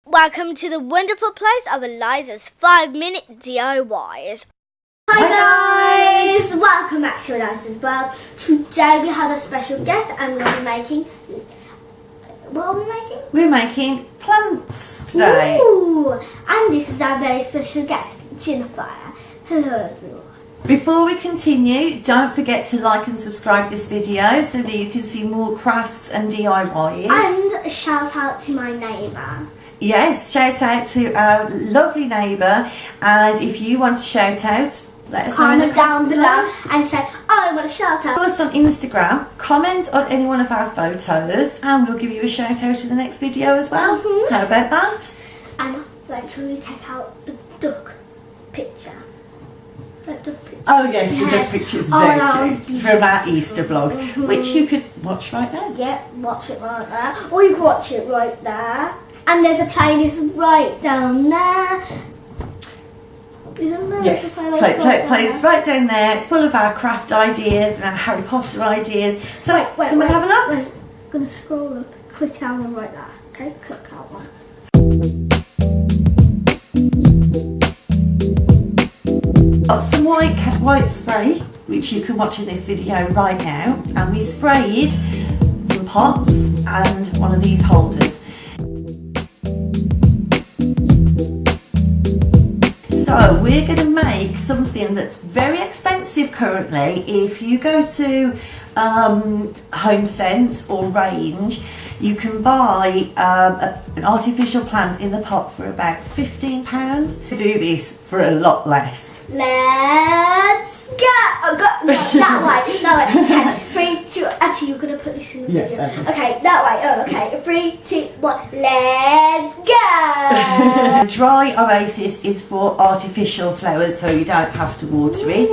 Welcome to the wonderful place of Eliza's 5-minute DIYs. Hi guys! Welcome back to Eliza's World. Today we have a special guest and we'll be making... What are we making? We're making plants today. Ooh! And this is our very special guest, Jennifer. Hello everyone. Before we continue, don't forget to like and subscribe this video so that you can see more crafts and DIYs. And a shout out to my neighbour. Yes, shout out to our lovely neighbour, and if you want to shout out, let us know in the Comment down below and say, I want a shout out. Follow us on Instagram, comment on any one of our photos, and we'll give you a shout out in the next video as well. How about that? And make sure you take out the duck picture. That duck picture. Oh yes, the duck picture's very cute from our Easter vlog, which you could watch right now. Yeah, watch it right there. Or you can watch it right there. And there's a playlist right down there. Isn't there? Yes, playlist right down there, full of our craft ideas and our Harry Potter ideas. So can we have a look? Wait. I'm going to scroll up, click that one right there. Okay, click that one. Got some white spray, which you can watch in this video right now, and we sprayed some pots and one of these holders. So we're going to make something that's very expensive currently. If you go to Home Sense or Range, you can buy an artificial plant in the pot for about £15. Do this for a lot less. Let's go! Oh, God, no, that way. Okay, 3, 2, actually you're going to put this in the video. Okay, that way. Oh, okay. 3, 2, 1, let's go! Dry oasis is for artificial flowers, so you don't have to water it.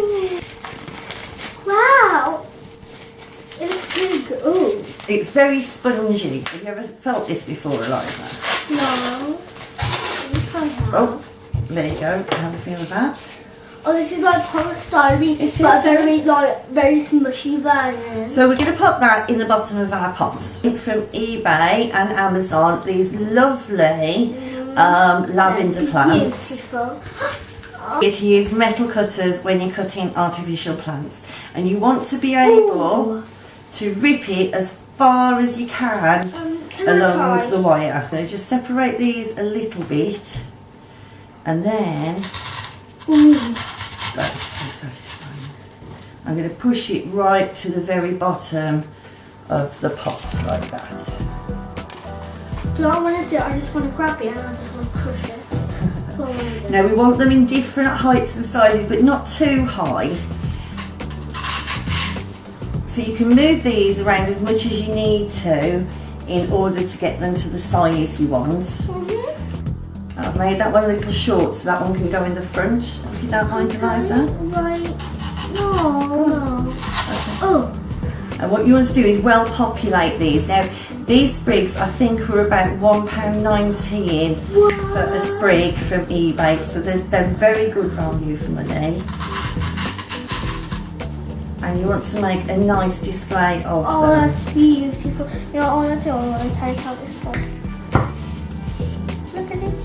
Wow! It looks really good. Ooh. It's very spongy. Have you ever felt this before, Eliza? No. Oh, there you go. Have a feel of that. Oh, this is like polystyrene, but very smushy version. So we're going to put that in the bottom of our pot. From eBay and Amazon, these lovely lavender plants. Beautiful. You get to use metal cutters when you're cutting artificial plants, and you want to be able to rip it as far as you can along the wire. So just separate these a little bit, and then that's so satisfying. I'm going to push it right to the very bottom of the pot like that. Do I want to do it? I just want to grab it and I just want to crush it. Now we want them in different heights and sizes, but not too high. So you can move these around as much as you need to in order to get them to the size you want. I've made that one a little short, so that one can go in the front, if you don't mind, Eliza. Right. No. Okay. Oh. And what you want to do is well populate these. Now, these sprigs I think were about £1.19 for a sprig from eBay, so they're very good value for money. And you want to make a nice display of them. Oh, that's beautiful. You know what I want to do? I want to take out this one. Look at it.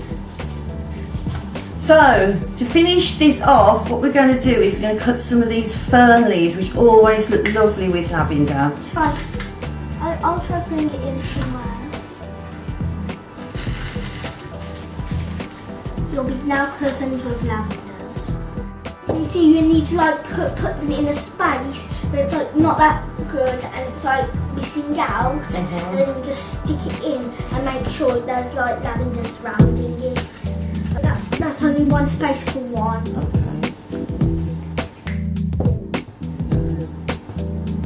So, to finish this off, what we're going to do is we're going to cut some of these fern leaves, which always look lovely with lavender. Right. I'll try putting it in somewhere. You'll be now cousins with lavenders. You see, you need to like put them in a space but it's like not that good and it's like missing out. And then you just stick it in and make sure there's like lavender surrounding it. That's only one space for one. Okay.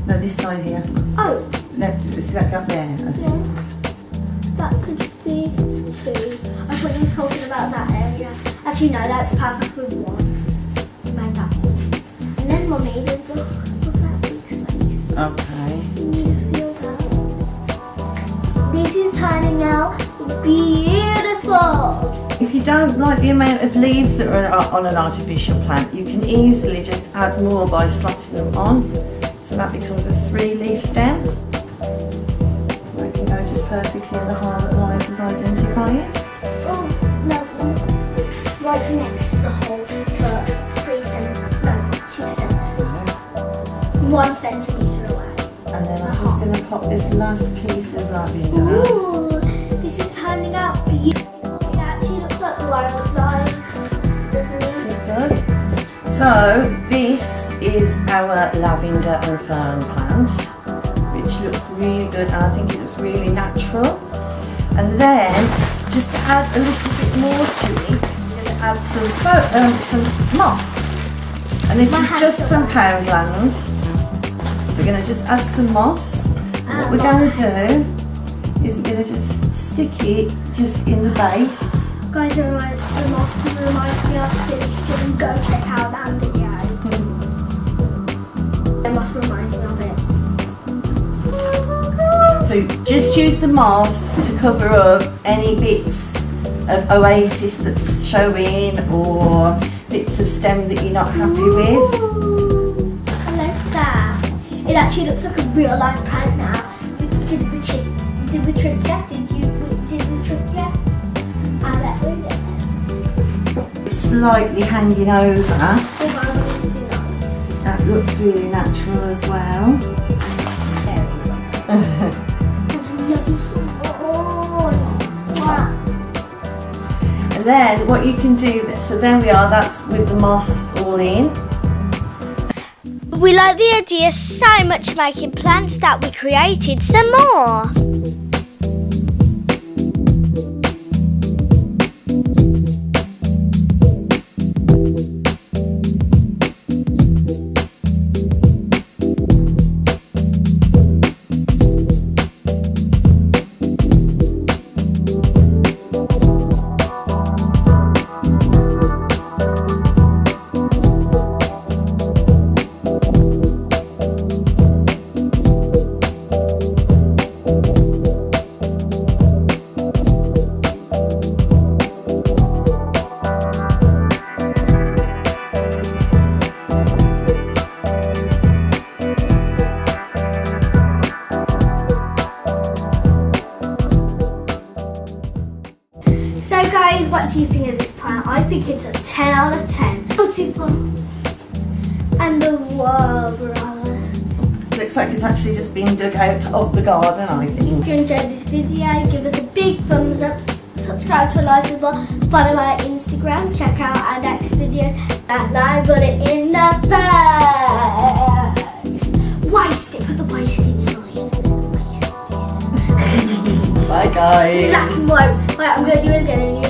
No, this side here. Oh. No, is that up there? Yeah. That could be two. I thought you were talking about that area. Actually, no, that's perfect with one. You made that one. And then Mummy, there's that big space. Okay. You need to feel that. This is turning out beautiful. If you don't like the amount of leaves that are on an artificial plant, you can easily just add more by slotting them on. So that becomes a 3-leaf stem. That can go just perfectly in the hole that Liza's identified. Oh, 1 centimetre away. And then I'm just going to pop this last piece of lavender. Ooh, this is turning out beautiful. It actually looks like wildlife, doesn't it? It does. So this is our lavender and fern plant, which looks really good, and I think it looks really natural. And then, just to add a little bit more to it, we're going to add some moss. And this is just from Poundland. So we're going to just add some moss. What we're going to do is we're going to just stick it just in the base. Guys, the moss reminds me of Silly String. Go check out that video. The moss reminds me of it. So just use the moss to cover up any bits of oasis that's showing or bits of stem that you're not happy with. Ooh, I like that. It actually looks like a real life plant now. Did we trick yet? Did we trick yet? I bet we did. Slightly hanging over. Oh, wow, that's really nice. That looks really natural as well. Very nice. And then what you can do, so there we are, that's with the moss all in. We like the idea so much making plants that we created some more. So guys, what do you think of this plant? I think it's a 10 out of 10. Beautiful. And the umbrella. Looks like it's actually just been dug out of the garden, I think. If you enjoyed this video, give us a big thumbs up, subscribe to our live as well, follow our Instagram, check out our next video, that live, put it in the face. Waste it, put the wasted sign. Wasted. Bye guys. Black and white. Right, I'm going to do it again.